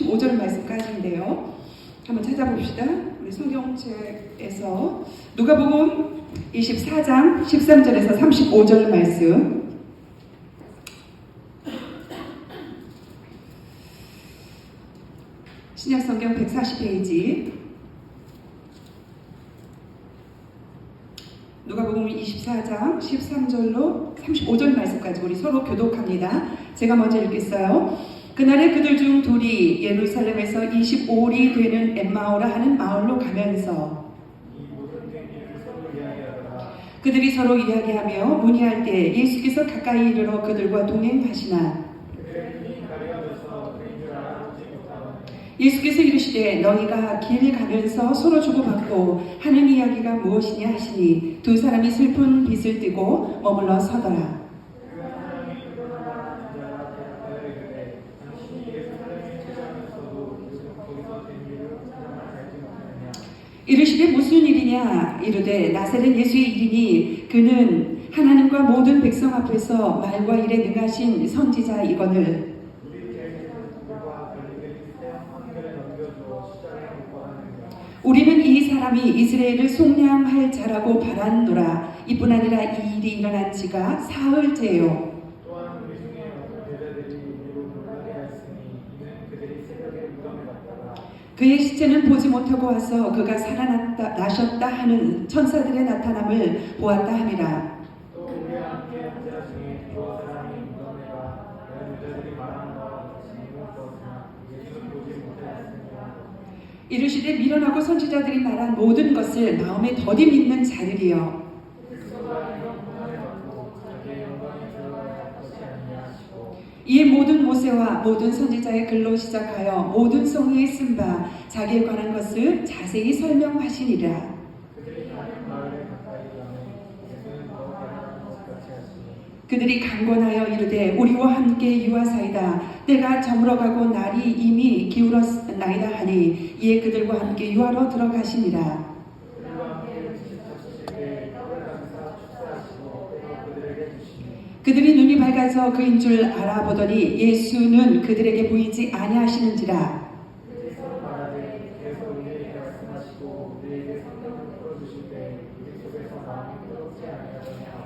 35절 말씀까지인데요. 한번 찾아봅시다. 우리 성경책에서 누가복음 24장 13절에서 35절 말씀. 신약성경 140페이지. 누가복음 24장 13절로 35절 말씀까지 우리 서로 교독합니다. 제가 먼저 읽겠어요. 그날에 그들 중 둘이 예루살렘에서 25里되는 엠마오라 하는 마을로 가면서 그들이 서로 이야기하며 문의할 때 예수께서 가까이 이르러 그들과 동행하시나 예수께서 이르시되 너희가 길 가면서 서로 주고받고 하는 이야기가 무엇이냐 하시니 두 사람이 슬픈 빛을 띠고 머물러 서더라. 이르시되 무슨 일이냐 이르되 나사렛 예수의 일이니 그는 하나님과 모든 백성 앞에서 말과 일에 능하신 선지자이거늘 우리는 이 사람이 이스라엘을 속량할 자라고 바랐노라. 이뿐 아니라 이 일이 일어난 지가 사흘째요. 그의 시체는 보지 못하고 와서 그가 살아나셨다 하는 천사들의 나타남을 보았다 함이라. 이르시되 미련하고 선지자들이 말한 모든 것을 마음에 더디 믿는 자들이여. 이에 모든 모세와 모든 선지자의 글로 시작하여 모든 성경에 쓴 바 자기에 관한 것을 자세히 설명하시니라. 그들이 강권하여 이르되 우리와 함께 유하사이다. 때가 저물어가고 날이 이미 기울었나이다 하니 이에 그들과 함께 유하로 들어가시니라. 그들이 눈이 밝아서 그인 줄 알아보더니 예수는 그들에게 보이지 아니하시는지라.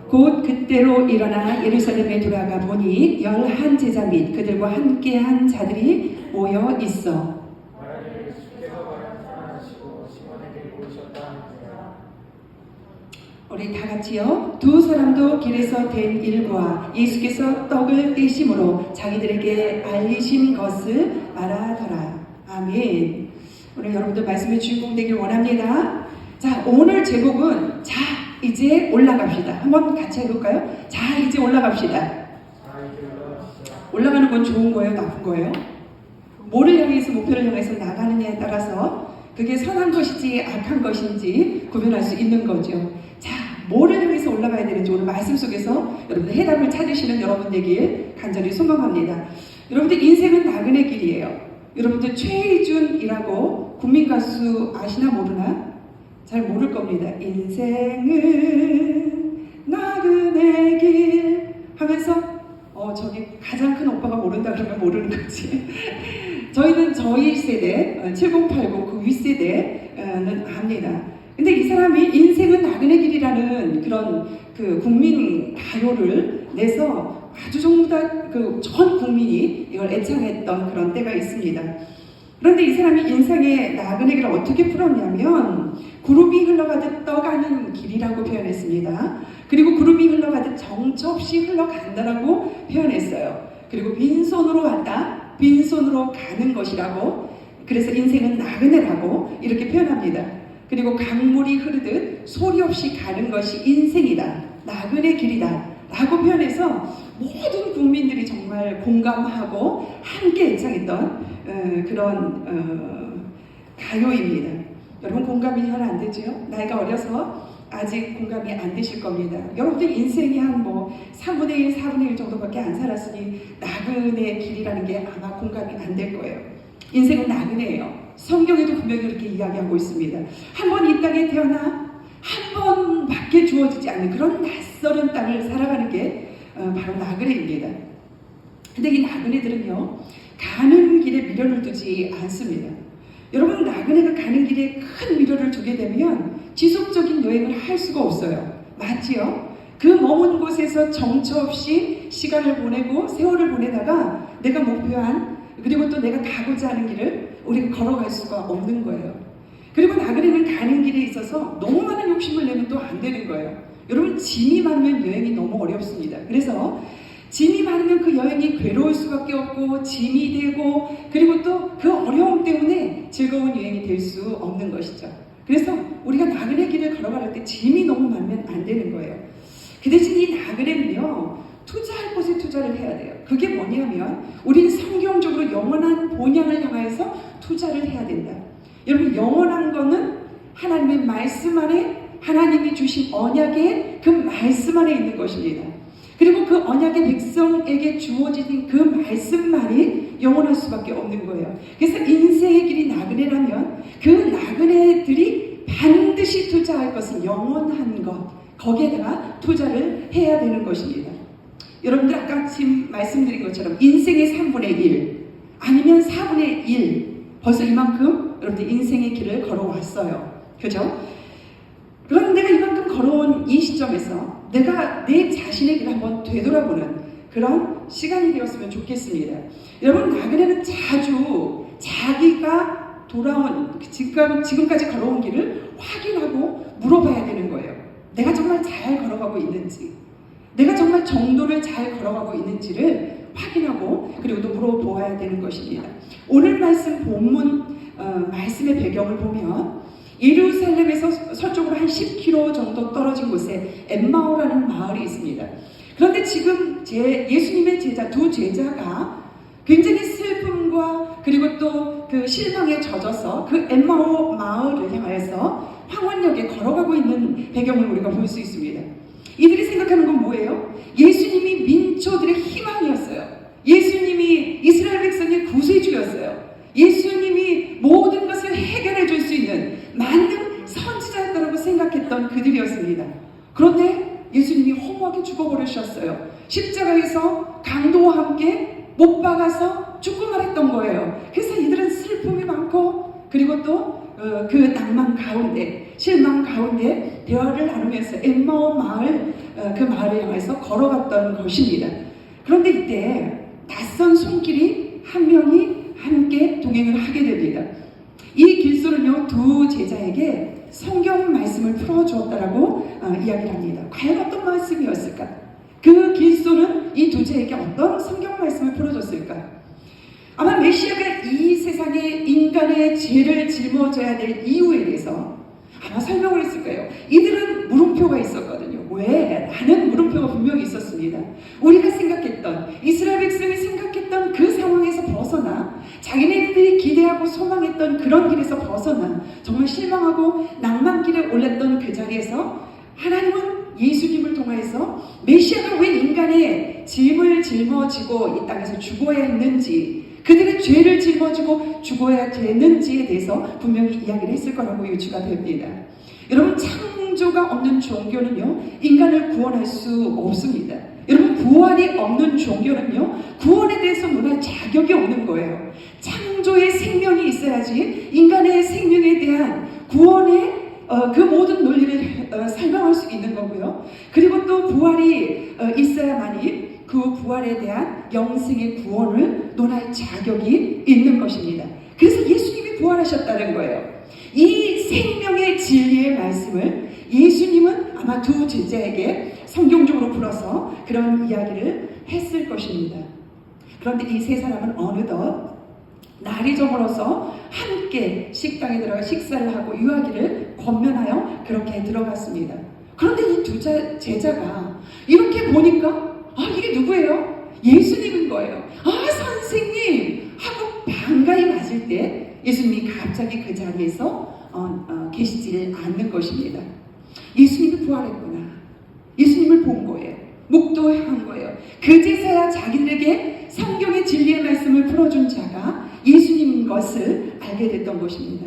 곧 그때로 일어나 예루살렘에 돌아가 보니 11 제자 및 그들과 함께한 자들이 모여 있어. 우리 다 같이요. 두 사람도 길에서 된 일과 예수께서 떡을 떼심으로 자기들에게 알리신 것을 말하더라. 아멘. 오늘 여러분들 말씀의 주인공 되길 원합니다. 자, 오늘 제목은 자 이제 올라갑시다. 한번 같이 해볼까요? 자 이제 올라갑시다. 올라가는 건 좋은 거예요? 나쁜 거예요? 뭐를 향해서 목표를 향해서 나가느냐에 따라서 그게 선한 것인지 악한 것인지 구별할 수 있는 거죠. 자, 뭐를 향해서 올라가야 되는지 오늘 말씀 속에서 여러분들 해답을 찾으시는 여러분 되길 간절히 소망합니다. 여러분들 인생은 나그네 길이에요. 여러분들 최희준이라고 국민가수 아시나 모르나? 잘 모를 겁니다. 인생은 나그네 길 하면서 저기 가장 큰 오빠가 모른다 그러면 모르는 거지. 저희는 저희 세대 7080 그 윗세대는 압니다. 근데 이 사람이 인생은 나그네 길이라는 그런 그 국민 가요를 내서 아주 전부 다 그 전 국민이 이걸 애창했던 그런 때가 있습니다. 그런데 이 사람이 인생의 나그네 길을 어떻게 풀었냐면 구름이 흘러가듯 떠가는 길이라고 표현했습니다. 그리고 구름이 흘러가듯 정처 없이 흘러간다라고 표현했어요. 그리고 빈손으로 왔다, 빈손으로 가는 것이라고, 그래서 인생은 나그네라고 이렇게 표현합니다. 그리고 강물이 흐르듯 소리 없이 가는 것이 인생이다, 나그네 길이다 라고 표현해서 모든 국민들이 정말 공감하고 함께 애창했던 그런 가요입니다. 여러분 공감이 잘 안 되죠? 나이가 어려서 아직 공감이 안 되실 겁니다. 여러분들 인생이 한 3분의 1, 4분의 1 정도밖에 안 살았으니 나그네 길이라는 게 아마 공감이 안 될 거예요. 인생은 나그네예요. 성경에도 분명히 이렇게 이야기하고 있습니다. 한 번 이 땅에 태어나 한 번밖에 주어지지 않는 그런 낯설은 땅을 살아가는 게 바로 나그네입니다. 근데 이 나그네들은요, 가는 길에 미련을 두지 않습니다. 여러분, 나그네가 가는 길에 큰 미련을 두게 되면 지속적인 여행을 할 수가 없어요. 맞지요? 그 머문 곳에서 정처 없이 시간을 보내고 세월을 보내다가 내가 목표한, 그리고 또 내가 가고자 하는 길을 우리가 걸어갈 수가 없는 거예요. 그리고 나그네는 가는 길에 있어서 너무 많은 욕심을 내면 또 안 되는 거예요. 여러분, 짐이 많으면 여행이 너무 어렵습니다. 그래서 짐이 많으면 그 여행이 괴로울 수밖에 없고 짐이 되고, 그리고 또 그 어려움 때문에 즐거운 여행이 될 수 없는 것이죠. 그래서 우리가 나그네 길을 걸어갈 때 짐이 너무 많으면 안 되는 거예요. 그 대신 이 나그네는요, 투자할 곳에 투자를 해야 돼요. 그게 뭐냐면 우리는 성경적으로 영원한 본향을 향해서 투자를 해야 된다. 여러분, 영원한 거는 하나님의 말씀 안에, 하나님이 주신 언약의 그 말씀 안에 있는 것입니다. 그리고 그 언약의 백성에게 주어진 그 말씀만이 영원할 수밖에 없는 거예요. 그래서 인생의 길이 나그네라면 그 나그네들이 반드시 투자할 것은 영원한 것, 거기에다가 투자를 해야 되는 것입니다. 여러분들, 아까 지금 말씀드린 것처럼 인생의 3분의 1 아니면 4분의 1, 벌써 이만큼 여러분들 인생의 길을 걸어왔어요. 그죠? 그럼 내가 이만큼 걸어온 이 시점에서 내가 내 자신의 길을 한번 되돌아보는 그런 시간이 되었으면 좋겠습니다. 여러분, 나그네는 자주 자기가 돌아온, 지금까지 걸어온 길을 확인하고 물어봐야 되는 거예요. 내가 정말 잘 걸어가고 있는지, 내가 정말 정도를 잘 걸어가고 있는지를 확인하고, 그리고 또 물어보아야 되는 것입니다. 오늘 말씀 본문 말씀의 배경을 보면 예루살렘에서 서쪽으로 한 10km 정도 떨어진 곳에 엠마오라는 마을이 있습니다. 그런데 지금 예수님의 제자, 두 제자가 굉장히 슬픔과 그리고 또 그 실망에 젖어서 그 엠마오 마을을 향해서 황원역에 걸어가고 있는 배경을 우리가 볼 수 있습니다. 이들이 생각하는 건 뭐예요? 예수님이 민초들의 희망이었어요. 예수님이 이스라엘 백성의 구세주였어요. 예수님이 모든 것을 해결해 줄 수 있는 만능 선지자였다고 생각했던 그들이었습니다. 그런데 예수님이 허무하게 죽어버리셨어요. 십자가에서 강도와 함께 못 박아서 죽고 말했던 거예요. 그래서 이들은 슬픔이 많고, 그리고 또 그 낭만 가운데, 실망 가운데 대화를 나누면서 엠마오 마을, 그 마을을 향해서 걸어갔던 것입니다. 그런데 이때 낯선 손길이 한 명이 함께 동행을 하게 됩니다. 이 길소는요, 두 제자에게 성경 말씀을 풀어주었다라고 이야기를 합니다. 과연 어떤 말씀이었을까? 그 길소는 이 두 제자에게 어떤 성경 말씀을 풀어줬을까? 아마 메시아가 이 세상에 인간의 죄를 짊어져야 될 이유에 대해서 아마 설명을 했을 거예요. 이들은 물음표가 있었거든요. 왜? 라는 물음표가 분명히 있었습니다. 우리가 생각했던, 이스라엘 백성이 생각했던 그 상황에서 벗어나, 자기네들이 기대하고 소망했던 그런 길에서 벗어나 정말 실망하고 낭만길에 올랐던 그 자리에서 하나님은 예수님을 통해서 메시아가 왜 인간의 짐을 짊어지고 이 땅에서 죽어야 했는지, 그들의 죄를 짊어지고 죽어야 되는지에 대해서 분명히 이야기를 했을 거라고 유추가 됩니다. 여러분, 창조가 없는 종교는요, 인간을 구원할 수 없습니다. 여러분, 부활이 없는 종교는요, 구원에 대해서 논할 자격이 없는 거예요. 창조의 생명이 있어야지 인간의 생명에 대한 구원의 그 모든 논리를 설명할 수 있는 거고요. 그리고 또 부활이 있어야만이 그 부활에 대한 영생의 구원을 논할 자격이 있는 것입니다. 그래서 예수님이 부활하셨다는 거예요. 이 생명의 진리의 말씀을 예수님은 아마 두 제자에게 성경적으로 불어서 그런 이야기를 했을 것입니다. 그런데 이 세 사람은 어느덧 날이 저물어서 함께 식당에 들어가 식사를 하고 유아기를 권면하여 그렇게 들어갔습니다. 그런데 이 두 제자가 이렇게 보니까 이게 누구예요? 예수님인 거예요. 선생님! 하고 반가이 맞을 때 예수님이 갑자기 그 자리에서 계시지를 않는 것입니다. 예수님이 부활했구나. 예수님을 본 거예요. 묵도한 거예요. 그제서야 자기들에게 성경의 진리의 말씀을 풀어준 자가 예수님인 것을 알게 됐던 것입니다.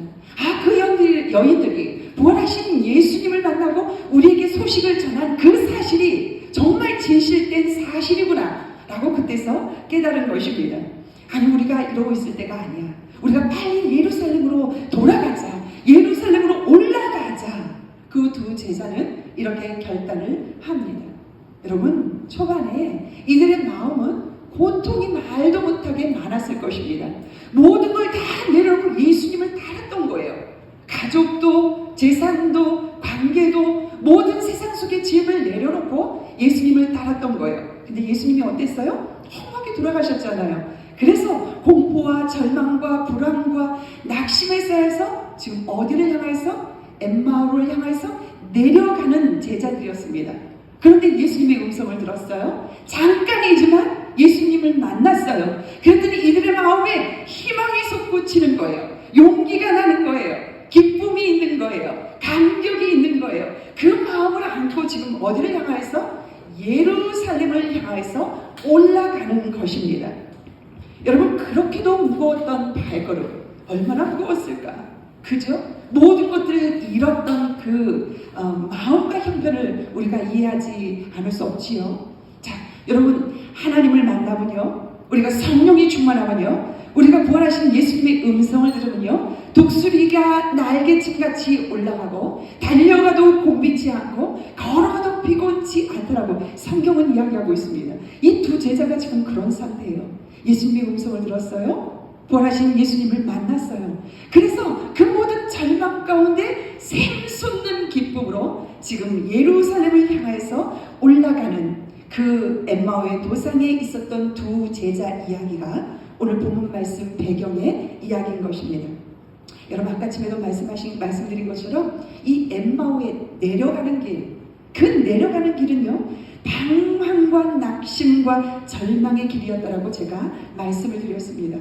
그 여인들이 부활하신 예수님을 만나고 우리에게 소식을 전한 그 사실이 정말 진실된 사실이구나 라고 그때서 깨달은 것입니다. 아니 우리가 이러고 있을 때가 아니야. 우리가 빨리 예루살렘으로 돌아가자. 예루살렘으로 올라가자. 그 두 제자는 이렇게 결단을 합니다. 여러분, 초반에 이들의 마음은 고통이 말도 못하게 많았을 것입니다. 모든 걸 다 내려놓고 예수님을 따랐던 거예요. 가족도, 재산도, 관계도, 모든 세상 속의 짐을 내려놓고 예수님을 따랐던 거예요. 근데 예수님이 어땠어요? 험하게 돌아가셨잖아요. 그래서 공포와 절망과 불안과 낙심에 쌓여서 지금 어디를 향해서? 엠마오를 향해서 내려가는 제자들이었습니다. 그런데 예수님의 음성을 들었어요. 잠깐이지만 예수님을 만났어요. 그랬더니 이들의 마음에 희망이 솟구치는 거예요. 용기가 나는 거예요. 기쁨이 있는 거예요. 감격이 있는 거예요. 그 마음을 안고 지금 어디를 향해서? 예루살렘을 향해서 올라가는 것입니다. 여러분, 그렇게도 무거웠던 발걸음, 얼마나 무거웠을까? 그죠? 모든 것들을 잃었던 그 마음과 형편을 우리가 이해하지 않을 수 없지요. 자, 여러분, 하나님을 만나면요, 우리가 성령이 충만하면요, 우리가 부활하신 예수님의 음성을 들으면요, 독수리가 날개짓같이 올라가고 달려가도 곤비지 않고 걸어가도 피곤치 않더라고 성경은 이야기하고 있습니다. 이 두 제자가 지금 그런 상태예요. 예수님의 음성을 들었어요. 부활하신 예수님을 만났어요. 그래서 그 모든 절망 가운데 샘솟는 기쁨으로 지금 예루살렘을 향해서 올라가는 그 엠마오의 도상에 있었던 두 제자 이야기가 오늘 본문 말씀 배경의 이야기인 것입니다. 여러분, 아까쯤에도 말씀드린 것처럼 이 엠마오에 내려가는 길, 그 내려가는 길은요, 방황과 낙심과 절망의 길이었다라고 제가 말씀을 드렸습니다.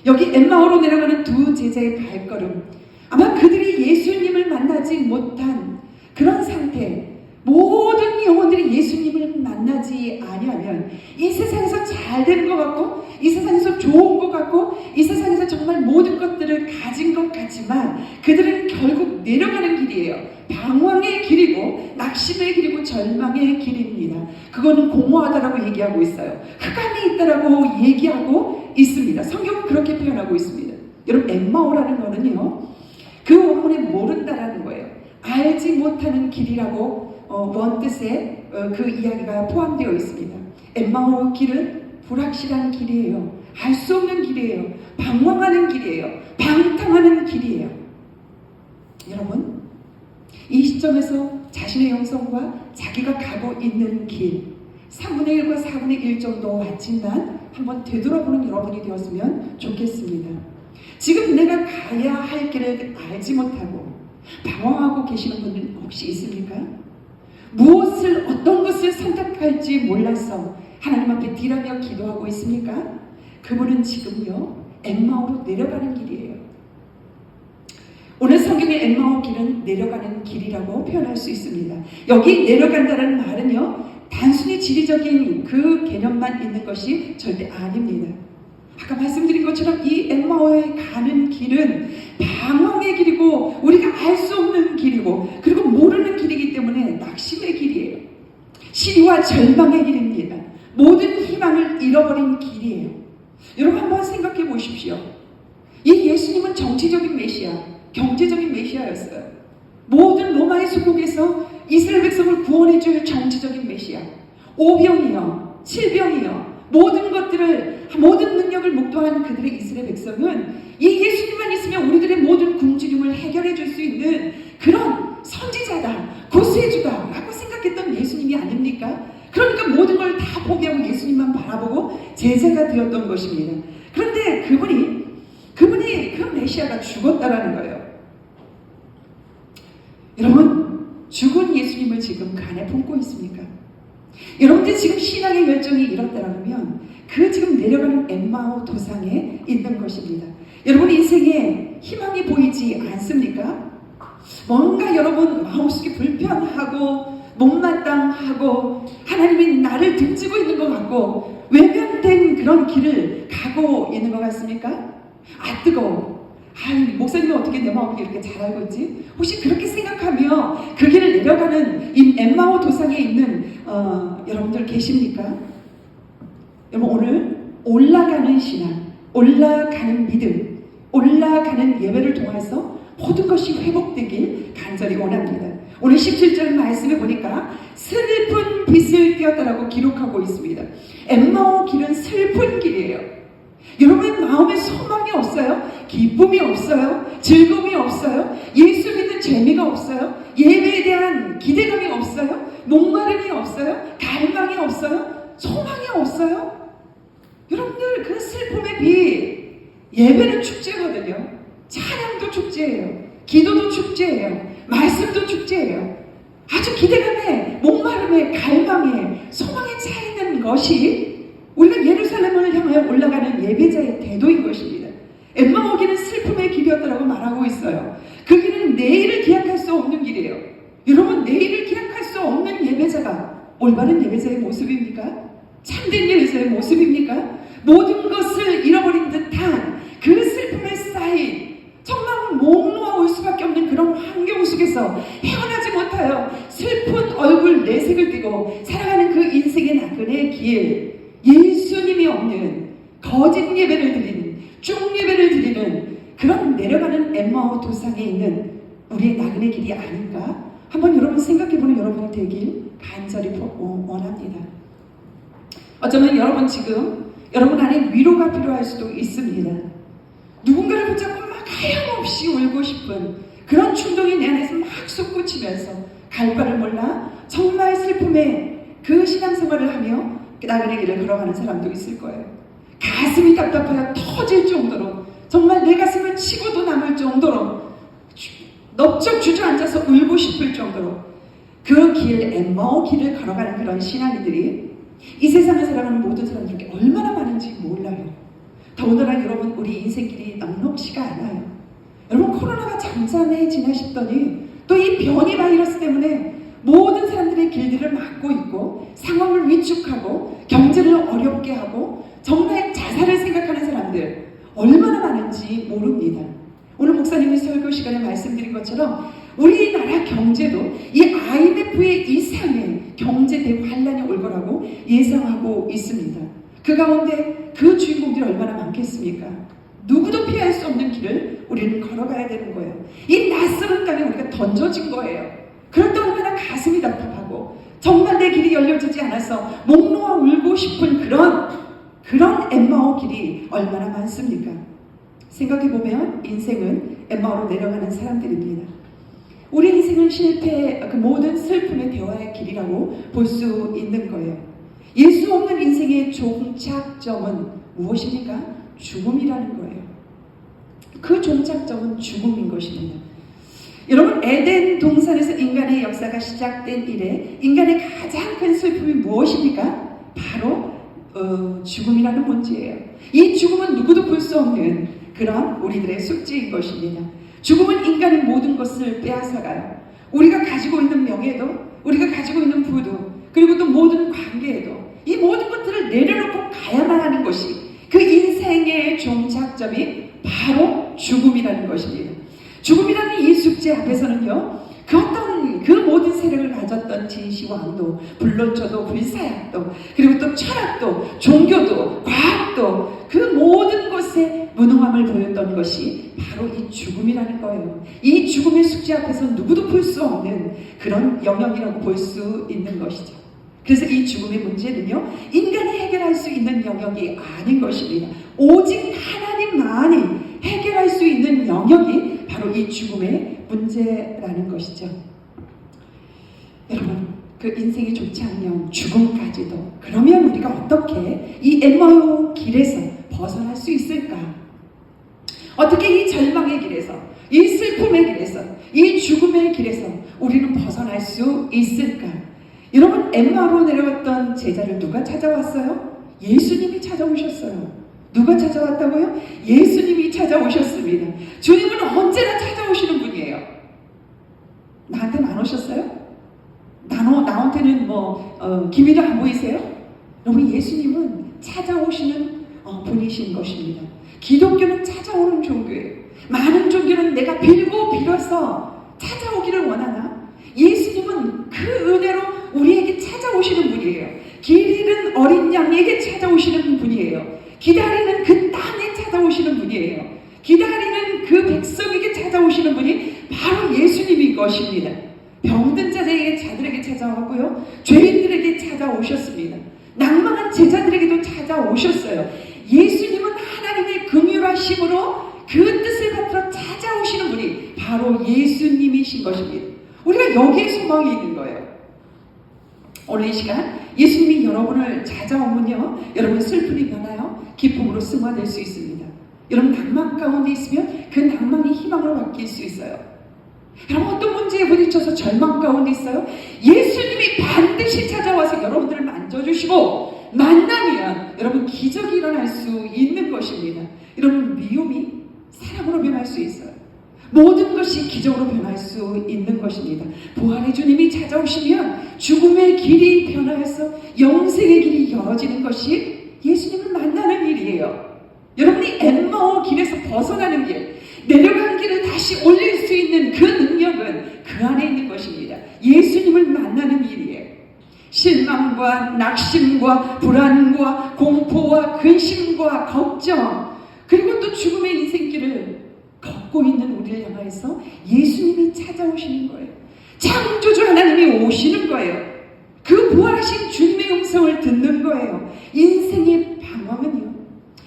여기 엠마오로 내려가는 두 제자의 발걸음, 아마 그들이 예수님을 만나지 못한 그런 상태, 모든 영혼들이 예수님을 만나지 아니하면 이 세상에서 잘 되는 것 같고, 이 세상에서 좋은 것 같고, 이 세상에서 정말 모든 것들을 가진 것 같지만 그들은 결국 내려가는 길이에요. 방황의 길이고 낙심의 길이고 절망의 길입니다. 그거는 공허하다라고 얘기하고 있어요. 흑암이 있다라고 얘기하고 있습니다. 성경은 그렇게 표현하고 있습니다. 여러분, 엠마오라는 거는요, 그 원문에 모른다라는 거예요. 알지 못하는 길이라고 원뜻에 그 이야기가 포함되어 있습니다. 엠마오 길은 불확실한 길이에요. 알 수 없는 길이에요. 방황하는 길이에요. 방탕하는 길이에요. 여러분, 이 시점에서 자신의 영성과 자기가 가고 있는 길 3분의 1과 4분의 1 정도 왔지만 한번 되돌아보는 여러분이 되었으면 좋겠습니다. 지금 내가 가야 할 길을 알지 못하고 방황하고 계시는 분들 혹시 있습니까? 무엇을, 어떤 것을 선택할지 몰라서 하나님 앞에 딜하며 기도하고 있습니까? 그분은 지금요, 엠마오로 내려가는 길이에요. 오늘 성경의 엠마오 길은 내려가는 길이라고 표현할 수 있습니다. 여기 내려간다는 말은요, 단순히 지리적인 그 개념만 있는 것이 절대 아닙니다. 아까 말씀드린 것처럼 이 엠마오에 가는 길은 방황의 길이고 우리가 알 수 없는 길이고 그리고 모르는 길이기 때문에 낙심의 길이에요. 시리와 절망의 길입니다. 모든 희망을 잃어버린 길이에요. 여러분, 한번 생각해 보십시오. 이 예수님은 정치적인 메시아, 경제적인 메시아였어요. 모든 로마의 속국에서 이스라엘 백성을 구원해 줄 정치적인 메시아. 오병이요, 칠병이요, 모든 것들을, 모든 능력을 목도한 그들의 이스라엘 백성은 이 예수님만 있으면 우리들의 모든 굶주림을 해결해 줄 수 있는 그런 선지자다, 구세주다 라고 생각했던 예수님이 아닙니까? 그러니까 모든 걸 다 포기하고 예수님만 바라보고 제자가 되었던 것입니다. 그런데 그분이 그 메시아가 죽었다라는 거예요. 여러분, 죽은 예수님을 지금 간에 품고 있습니까? 여러분들 지금 신앙의 열정이 이렇다라면 그 지금 내려가는 엠마오 도상에 있는 것입니다. 여러분 인생에 희망이 보이지 않습니까? 뭔가 여러분 마음속에 불편하고 못마땅하고 하나님이 나를 등지고 있는 것 같고 외면된 그런 길을 가고 있는 것 같습니까? 아, 뜨거워. 목사님은 어떻게 내 마음을 이렇게 잘 알고 있지? 혹시 그렇게 생각하며 그 길을 내려가는 이 엠마오 도상에 있는 여러분들 계십니까? 여러분, 오늘 올라가는 신앙, 올라가는 믿음, 올라가는 예배를 통해서 모든 것이 회복되길 간절히 원합니다. 오늘 17절 말씀에 보니까 슬픈 빛을 띄었다라고 기록하고 있습니다. 엠마오 길은 슬픈 길이에요. 여러분 마음에 소망이 없어요? 기쁨이 없어요? 즐거움이 없어요? 예수 믿는 재미가 없어요? 예배에 대한 기대감이 없어요? 목마름이 없어요? 갈망이 없어요? 소망이 없어요? 여러분들 그 슬픔의 빛, 예배는 축제거든요. 찬양도 축제예요. 기도도 축제예요. 말씀도 축제예요. 아주 기대감에, 목마름에, 갈망에, 소망에 차 있는 것이 우리가 예루살렘을 향하여 올라가는 예배자의 태도인 것입니다. 엠마오 길은 슬픔의 길이었다라고 말하고 있어요. 그 길은 내일을 기약할 수 없는 길이에요. 여러분, 내일을 기약할 수 없는 예배자가 올바른 예배자의 모습입니까? 참된 예배자의 모습입니까? 모든 것을 잃어버린 듯한 그 슬픔에 쌓인 정말 목 놓아올 수밖에 없는 그런 환경 속에서 헤어나지 못하여 슬픈 얼굴 내색을 띠고 살아가는 그 인생의 나그네 길, 예수님이 없는 거짓 예배를 드리는, 쭉 예배를 드리는 그런 내려가는 엠마오 도상에 있는 우리의 나그네 길이 아닌가? 한번 여러분 생각해보는 여러분이 되길 간절히 원합니다. 어쩌면 여러분 지금 여러분 안에 위로가 필요할 수도 있습니다. 누군가를 붙잡고 막 하염없이 울고 싶은 그런 충동이 내 안에서 막 솟구치면서 갈 바를 몰라 정말 슬픔에 그 신앙생활을 하며 나그네 길을 걸어가는 사람도 있을 거예요. 가슴이 답답하여 터질 정도로 정말 내 가슴을 치고도 남을 정도로 넙적 주저앉아서 울고 싶을 정도로 그 길, 엠마오 길을 걸어가는 그런 신앙인들이 이 세상을 살아가는 모든 사람들에게 얼마나 많은지 몰라요. 더군다나 여러분 우리 인생길이 넉넉지가 않아요. 여러분 코로나가 잠잠해지나 싶더니 또 이 변이 바이러스 때문에 모든 사람들의 길들을 막고 있고 상황을 위축하고 경제를 어렵게 하고 정말 자살을 생각하는 사람들 얼마나 많은지 모릅니다. 오늘 목사님이 설교 시간에 말씀드린 것처럼 우리나라 경제도 이 IMF의 이상의 경제 대환란이 올 거라고 예상하고 있습니다. 그 가운데 그 주인공들이 얼마나 많겠습니까? 누구도 피할 수 없는 길을 우리는 걸어가야 되는 거예요. 이 낯설은 땅에 우리가 던져진 거예요. 그럴 때 얼마나 가슴이 답답하고 정말 내 길이 열려지지 않아서 목 놓아 울고 싶은 그런 엠마오 길이 얼마나 많습니까? 생각해보면 인생은 엠마오로 내려가는 사람들입니다. 우리 인생은 실패, 그 모든 슬픔의 대화의 길이라고 볼 수 있는 거예요. 예수 없는 인생의 종착점은 무엇입니까? 죽음이라는 거예요. 그 종착점은 죽음인 것입니다. 여러분 에덴 동산에서 인간의 역사가 시작된 이래 인간의 가장 큰 슬픔이 무엇입니까? 바로 죽음이라는 문제예요. 이 죽음은 누구도 볼 수 없는 그런 우리들의 숙제인 것입니다. 죽음은 인간의 모든 것을 빼앗아가요. 우리가 가지고 있는 명예도, 우리가 가지고 있는 부도, 그리고 또 모든 관계에도 이 모든 것들을 내려놓고 가야만 하는 것이 그 인생의 종착점이 바로 죽음이라는 것입니다. 죽음이라는 이 숙제 앞에서는요, 그 모든 세력을 가졌던 진시황도, 불론초도, 불사약도, 그리고 또 철학도, 종교도, 과학도 그 모든 것에 무능함을 보였던 것이 바로 이 죽음이라는 거예요. 이 죽음의 숙제 앞에서 누구도 풀 수 없는 그런 영역이라고 볼 수 있는 것이죠. 그래서 이 죽음의 문제는요, 인간이 해결할 수 있는 영역이 아닌 것입니다. 오직 하나님만이 해결할 수 있는 영역이 바로 이 죽음의 문제라는 것이죠. 여러분, 그 인생이 좋지 않으면 죽음까지도, 그러면 우리가 어떻게 이 엠마오 길에서 벗어날 수 있을까? 어떻게 이 절망의 길에서, 이 슬픔의 길에서, 이 죽음의 길에서 우리는 벗어날 수 있을까? 여러분, 엠마오로 내려왔던 제자를 누가 찾아왔어요? 예수님이 찾아오셨어요. 누가 찾아왔다고요? 예수님이 찾아오셨습니다. 주님은 언제나 찾아오시는 분이에요. 나한테는 안 오셨어요? 나한테는 기미도 안 보이세요? 여러분, 예수님은 찾아오시는 분이신 것입니다. 기독교는 찾아오는 종교예요. 많은 종교는 내가 빌어서 찾아오기를 원하나? 예수님은 그 은혜로 우리에게 찾아오시는 분이에요. 길 잃은 어린 양에게 찾아오시는 분이에요. 기다리는 그 땅에 찾아오시는 분이에요. 기다리는 그 백성에게 찾아오시는 분이 바로 예수님인 것입니다. 병든 자들에게 찾아왔고요, 죄인들에게 찾아오셨습니다. 낭망한 제자들에게도 찾아오셨어요. 예수님은 하나님의 긍휼하심으로 그 뜻을 받들어 찾아오시는 분이 바로 예수님이신 것입니다. 우리가 여기에 소망이 있는 거예요. 오늘 이 시간 예수님이 여러분을 찾아오면요, 여러분 슬픔이 많아요, 기쁨으로 승화될 수 있습니다. 여러분 낭만 가운데 있으면 그 낭만이 희망으로 바뀔 수 있어요. 여러분 어떤 문제에 부딪혀서 절망 가운데 있어요? 예수님이 반드시 찾아와서 여러분들을 만져주시고 만나면 여러분 기적이 일어날 수 있는 것입니다. 여러분 미움이 사랑으로 변할 수 있어요. 모든 것이 기적으로 변할 수 있는 것입니다. 부활의 주님이 찾아오시면 죽음의 길이 변화해서 영생의 길이 열어지는 것이 예수님을 만나는 일이에요. 여러분이 엠마오 길에서 벗어나는 길, 내려간 길을 다시 올릴 수 있는 그 능력은 그 안에 있는 것입니다. 예수님을 만나는 일이에요. 실망과 낙심과 불안과 공포와 근심과 걱정, 그리고 또 죽음의 인생길을 걷고 있는 우리를 향해서 예수님이 찾아오시는 거예요. 창조주 하나님이 오시는 거예요. 그 부활하신 주님의 음성을 듣는 거예요. 인생의 방황은요,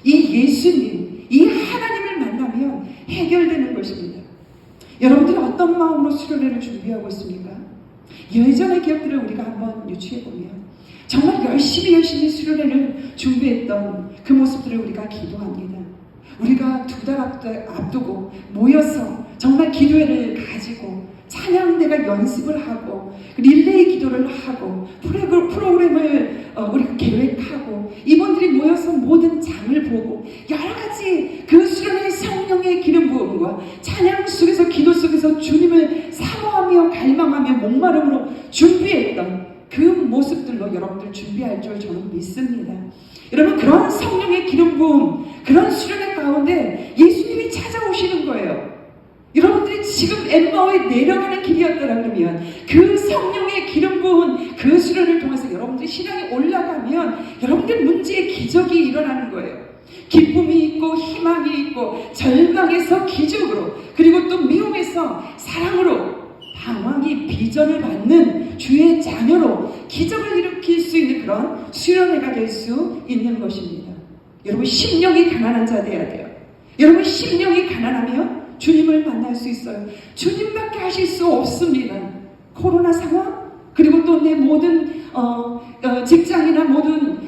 이 예수님, 이 하나님을 만나면 해결되는 것입니다. 여러분들은 어떤 마음으로 수련회를 준비하고 있습니까? 예전의 기억들을 우리가 한번 유추해보면 정말 열심히 수련회를 준비했던 그 모습들을 우리가 기도합니다. 우리가 2달 앞두고 모여서 정말 기도회를 가지고 찬양대가 연습을 하고 릴레이 기도를 하고 프로그램을 우리가 계획하고 임원들이 모여서 모든 장을 보고 여러 가지 그 수련의 성령의 기름 부음과 찬양 속에서 기도 속에서 주님을 사모하며 갈망하며 목마름으로 준비했던 그 모습들로 여러분들 준비할 줄 저는 믿습니다. 여러분 그런 성령의 기름 부음, 그런 수련의 가운데 예수님이 찾아오시는 거예요. 여러분들이 지금 엠마오에 내려가는 길이었더라 그러면 그 성령의 기름 부은 그 수련을 통해서 여러분들이 신앙이 올라가면 여러분들 문제의 기적이 일어나는 거예요. 기쁨이 있고 희망이 있고 절망에서 기적으로, 그리고 또 미움에서 사랑으로, 방황이 비전을 받는 주의 자녀로 기적을 일으킬 수 있는 그런 수련회가 될 수 있는 것입니다. 여러분 심령이 가난한 자 돼야 돼요. 여러분 심령이 가난하면 주님을 만날 수 있어요. 주님밖에 하실 수 없습니다. 코로나 상황, 그리고 또 내 모든 직장이나 모든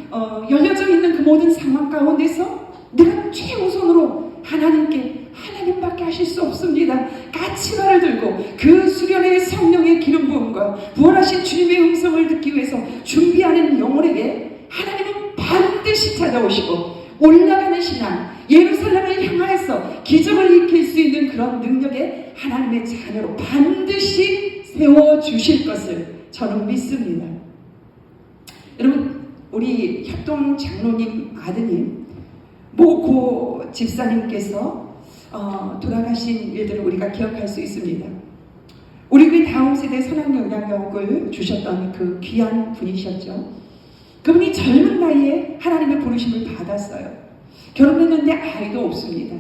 열려져 있는 그 모든 상황 가운데서 내가 최우선으로 하나님밖에 하실 수 없습니다. 까치발을 들고 그 수련의 성령의 기름 부음과 부활하신 주님의 음성을 듣기 위해서 준비하는 영혼에게 하나님은 반드시 찾아오시고 올라가는 신앙, 예루살렘을 향하여서 기적을 일으킬 수 있는 그런 능력의 하나님의 자녀로 반드시 세워주실 것을 저는 믿습니다. 여러분 우리 협동 장로님 아드님 모 집사님께서 돌아가신 일들을 우리가 기억할 수 있습니다. 우리 그 다음 세대 선한 영향력을 주셨던 그 귀한 분이셨죠. 그분이 젊은 나이에 하나님의 부르심을 받았어요. 결혼했는데 아이도 없습니다.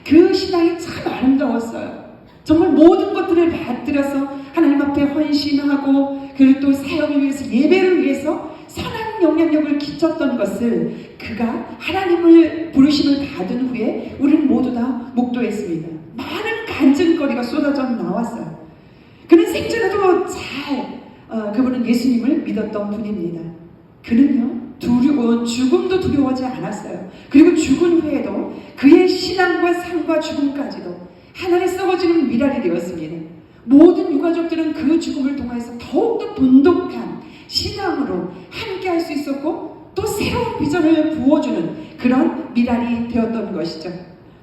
그 신앙이 참 아름다웠어요. 정말 모든 것들을 받들어서 하나님 앞에 헌신하고 그리고 또 사역을 위해서, 예배를 위해서 선한 영향력을 끼쳤던 것을 그가 하나님을 부르심을 받은 후에 우리는 모두 다 목도했습니다. 많은 간증거리가 쏟아져 나왔어요. 그는 생전에도 그분은 예수님을 믿었던 분입니다. 그는요 죽음도 두려워하지 않았어요. 그리고 죽은 후에도 그의 신앙과 삶과 죽음까지도 하늘에 썩어지는 미랄이 되었습니다. 모든 유가족들은 그 죽음을 통해서 더욱더 돈독한 신앙으로 함께 할 수 있었고 또 새로운 비전을 부어주는 그런 미랄이 되었던 것이죠.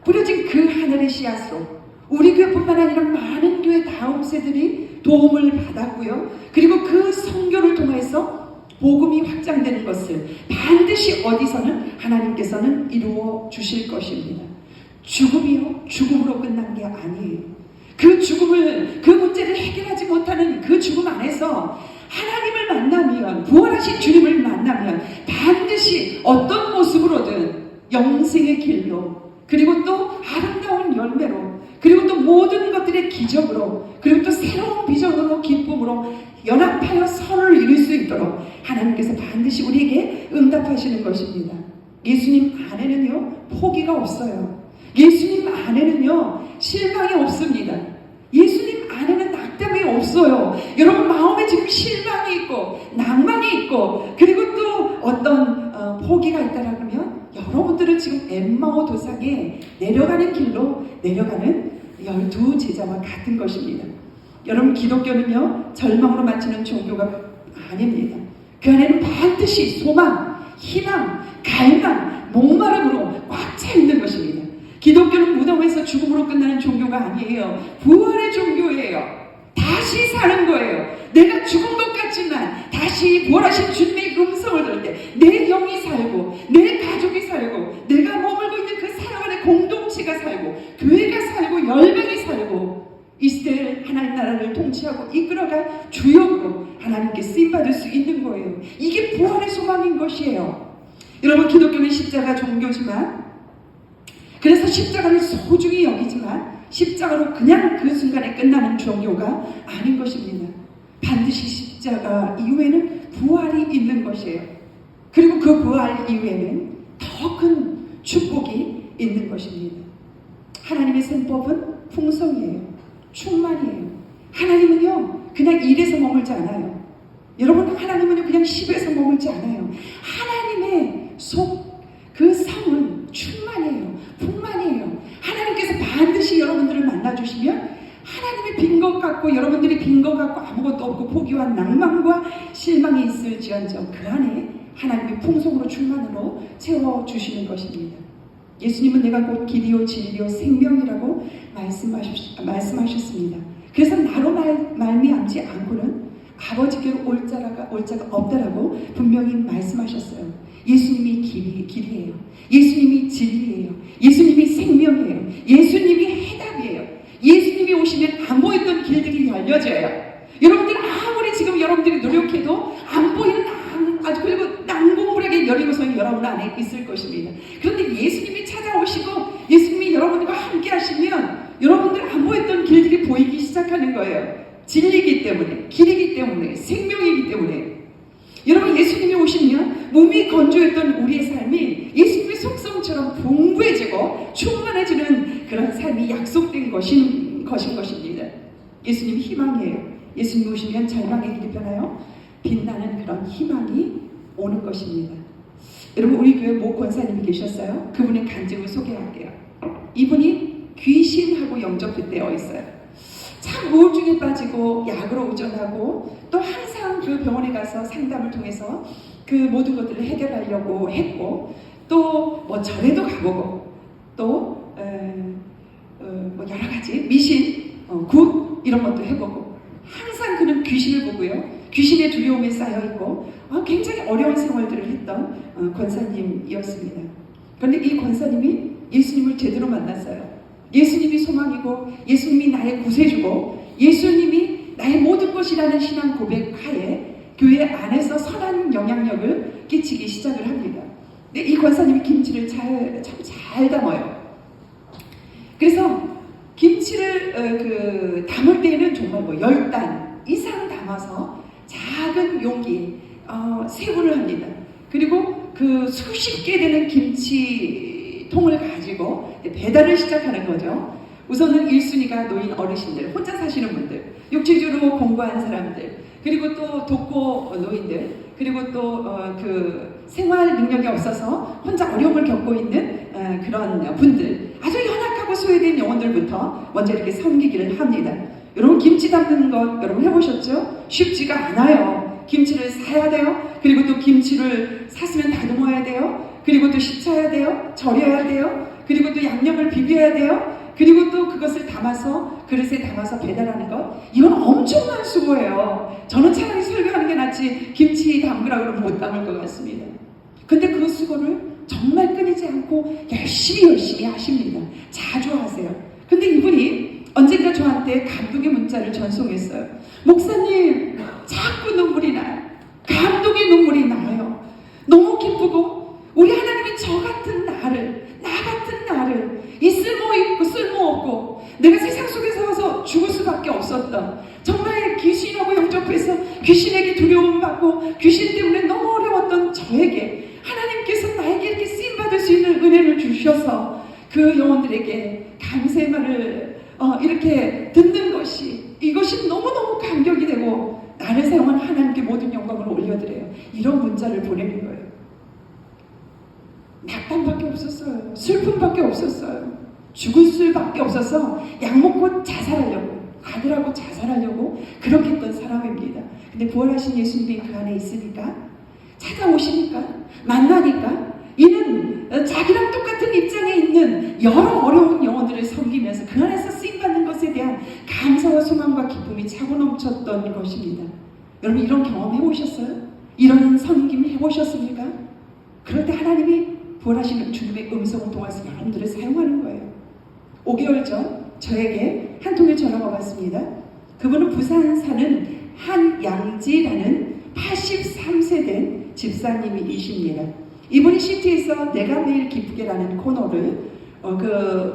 뿌려진 그 하늘의 씨앗으로 우리 교회뿐만 아니라 많은 교회 다음 세들이 도움을 받았고요. 그리고 그 선교를 통해서 복음이 확장되는 것을 반드시 어디서는 하나님께서는 이루어 주실 것입니다. 죽음이요, 죽음으로 끝난 게 아니에요. 그 죽음을, 그 문제를 해결하지 못하는 그 죽음 안에서 하나님을 만나면, 부활하신 주님을 만나면 반드시 어떤 모습으로든 영생의 길로 그리고 또 아름다운 열매로, 그리고 또 모든 것들의 기적으로, 그리고 또 새로운 비전으로, 기쁨으로 연합하여 선을 이룰 수 있도록 하나님께서 반드시 우리에게 응답하시는 것입니다. 예수님 안에는요 포기가 없어요. 예수님 안에는요 실망이 없습니다. 예수님 안에는 낙담이 없어요. 여러분 마음에 지금 실망이 있고 낭만이 있고 그리고 또 어떤 포기가 있다라 그러면 여러분들은 지금 엠마오 도상에 내려가는 길로 내려가는 12 제자와 같은 것입니다. 여러분 기독교는요 절망으로 마치는 종교가 아닙니다. 그 안에는 반드시 소망, 희망, 갈망, 목마름으로 꽉 차 있는 것입니다. 기독교는 무덤에서 죽음으로 끝나는 종교가 아니에요. 부활의 종교예요. 다시 사는 거예요. 내가 죽은 것 같지만 다시 부활하신 주님의 음성을 들을 때 내 영이 살고 내 가족이 살고 내가 머물고 있는 그 사람 안에 공동체가 살고 교회가 살고 열방이 살고 이 시대를 하나님 나라를 통치하고 이끌어갈 주역으로 하나님께 쓰임받을 수 있는 거예요. 이게 부활의 소망인 것이에요. 여러분 기독교는 십자가 종교지만 그래서 십자가를 소중히 여기지만 십자가로 그냥 그 순간에 끝나는 종교가 아닌 것입니다. 반드시 십자가 이후에는 부활이 있는 것이에요. 그리고 그 부활 이후에는 더 큰 축복이 있는 것입니다. 하나님의 셈법은 풍성이에요. 충만이에요. 하나님은요 그냥 1에서 머물지 않아요. 여러분 하나님은요 그냥 10에서 머물지 않아요. 하나님의 그 성은 충만이에요. 풍만이에요. 하나님께서 반드시 여러분들을 만나주시면 하나님의 빈 것 같고 여러분들이 빈 것 같고 아무것도 없고 포기와 낭만과 실망이 있을지언정 그 안에 하나님의 풍성으로 충만으로 채워주시는 것입니다. 예수님은 내가 곧 길이요 진리요 생명이라고 말씀하셨습니다. 그래서 나로 말미암지 않고는 아버지께로 올 자가 없다라고 분명히 말씀하셨어요. 예수님이 길이에요. 예수님이 진리예요. 예수님이 생명이에요. 예수님이 해답이에요. 예수님이 오시면 안 보였던 길들이 열려져요. 여러분들 아무리 지금 여러분들이 노력해도 안 보이는 아주 그리고 난공불하게 열리고서는 여러분 안에 있을 것입니다. 그런데 예수님이 찾아오시고 예수님이 여러분과 함께 하시면 여러분들 안 보였던 길들이 보이기 시작하는 거예요. 진리이기 때문에, 길이기 때문에, 생명이기 때문에. 여러분 예수님이 오시면 몸이 건조했던 우리의 삶이 예수님의 속성처럼 풍부해지고 충만해지는 그런 삶이 약속된 것인 것입니다. 예수님이 희망이에요. 예수님이 오시면 절망의 길이 변하여 빛나는 그런 희망이 오는 것입니다. 여러분 우리 교회 모 권사님이 계셨어요. 그분의 간증을 소개할게요. 이분이 귀신하고 영접되어 있어요. 참 우울증에 빠지고 약으로 의존하고 또 항상 그 병원에 가서 상담을 통해서 그 모든 것들을 해결하려고 했고 또 뭐 절에도 가보고 또 뭐 여러 가지 미신, 굿 이런 것도 해보고 항상 그는 귀신을 보고요. 귀신의 두려움에 쌓여있고 굉장히 어려운 생활들을 했던 권사님이었습니다. 그런데 이 권사님이 예수님을 제대로 만났어요. 예수님이 소망이고 예수님이 나의 구세주고 예수님이 나의 모든 것이라는 신앙 고백하에 교회 안에서 선한 영향력을 끼치기 시작을 합니다. 근데 이 권사님이 김치를 참 잘 담아요. 그래서 김치를 담을 때에는 정말 뭐 10단 이상 담아서 작은 용기 세분을 합니다. 그리고 그 수십 개 되는 김치통을 가지고 배달을 시작하는 거죠. 우선은 1순위가 노인 어르신들, 혼자 사시는 분들, 육체적으로 공부한 사람들, 그리고 또 독거 노인들, 그리고 또 그 생활 능력이 없어서 혼자 어려움을 겪고 있는 그런 분들, 아주 연약하고 소외된 영혼들부터 먼저 이렇게 섬기기를 합니다. 여러분 김치 담는 것 여러분 해보셨죠? 쉽지가 않아요. 김치를 사야 돼요. 그리고 또 김치를 샀으면 다듬어야 돼요. 그리고 또 씻어야 돼요. 절여야 돼요. 그리고 또 양념을 비벼야 돼요. 그리고 또 그것을 담아서 그릇에 담아서 배달하는 것, 이건 엄청난 수고예요. 저는 차라리 설교하는 게 낫지 김치 담그라고 그러면 못 담을 것 같습니다. 근데 그 수고를 정말 끊이지 않고 열심히 하십니다. 자주 하세요. 근데 이분이 언젠가 저한테 감동의 문자를 전송했어요. 목사님, 자꾸 눈물이 나요. 감동의 눈물이 나요. 너무 기쁘고 우리 하나님이 저 같은 나를, 나 같은 나를 귀신에게 두려움받고 귀신 때문에 너무 어려웠던 저에게 하나님께서 나에게 이렇게 쓰임받을 수 있는 은혜를 주셔서 그 영혼들에게 감사의 말을 이렇게 듣는 것이, 이것이 너무너무 감격이 되고 나를 사용한 하나님께 모든 영광을 올려드려요. 이런 문자를 보내는 거예요. 낙담밖에 없었어요. 슬픔밖에 없었어요. 죽을 수밖에 없어서 약 먹고 자살하려고, 아들하고 자살하려고 그렇게 했던 사람입니다. 근데 부활하신 예수님이 그 안에 있으니까, 찾아오시니까, 만나니까 이는 자기랑 똑같은 입장에 있는 여러 어려운 영혼들을 섬기면서 그 안에서 쓰임받는 것에 대한 감사와 소망과 기쁨이 차고 넘쳤던 것입니다. 여러분, 이런 경험 해보셨어요? 이런 섬김 해보셨습니까? 그럴 때 하나님이 부활하시는 주님의 음성을 통해서 여러분들을 사용하는 거예요. 5개월 전 저에게 한 통의 전화가 왔습니다. 그분은 부산 사는 한양지라는 83세 된 집사님이십니다. 이분이 시티에서 내가 매일 기쁘게라는 코너를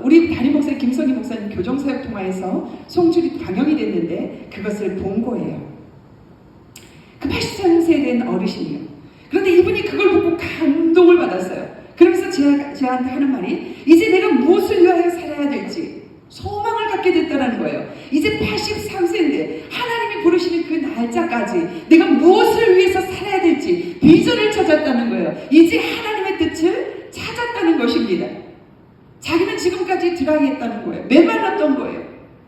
우리 담임 목사님 김성희 목사님 교정사역 통화에서 송출이 방영이 됐는데 그것을 본 거예요. 그 83세 된 어르신이요. 그런데 이분이 그걸 보고 감동을 받았어요. 그러면서 저한테 하는 말이, 이제 내가 무엇을 위하여 살아야 될지 소망을 갖게 됐다는 거예요. 이제 83세인데 하나님이 부르시는 그 날짜까지 내가 무엇을 위해서 살아야 될지 비전을 찾았다는 거예요. 이제 하나님의 뜻을 찾았다는 것입니다. 자기는 지금까지 드라이했다는 거예요. 메말랐던 거예요.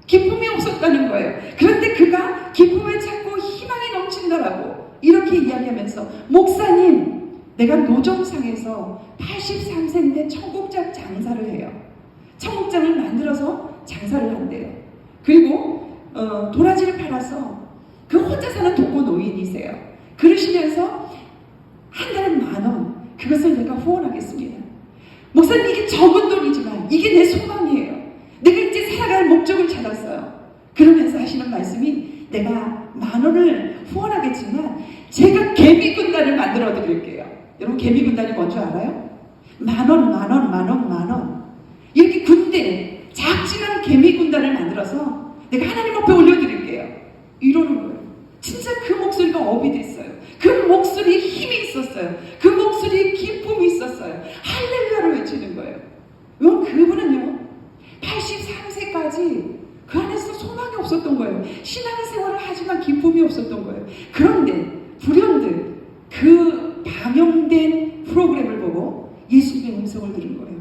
기쁨이 없었다는 거예요. 그런데 그가 기쁨을 찾고 희망이 넘친다라고 이렇게 이야기하면서, 목사님, 내가 노점상에서 83세인데 청국장 장사를 해요. 청국장을 만들어서 장사를 한대요. 그리고 도라지를 팔아서 그 혼자 사는 독거 노인이세요. 그러시면서 한 달에 10,000원, 그것을 내가 후원하겠습니다. 목사님, 이게 적은 돈이지만 이게 내 소망이에요. 내가 이제 살아갈 목적을 찾았어요. 그러면서 하시는 말씀이, 내가 10,000원을 후원하겠지만 제가 개미군단을 만들어 드릴게요. 여러분, 개미군단이 뭔지 알아요? 10,000원 이렇게 군대, 작지만 개미군단을 만들어서 내가 하나님 앞에 올려드릴게요. 이러는 거예요. 진짜 그 목소리가 업이 됐어요. 그 목소리에 힘이 있었어요. 그 목소리에 기쁨이 있었어요. 할렐루야를 외치는 거예요. 여러분, 그분은요 83세까지 그 안에서 소망이 없었던 거예요. 신앙생활을 하지만 기쁨이 없었던 거예요. 그런데 불현듯 그 방영된 프로그램을 보고 예수님의 음성을 들은 거예요.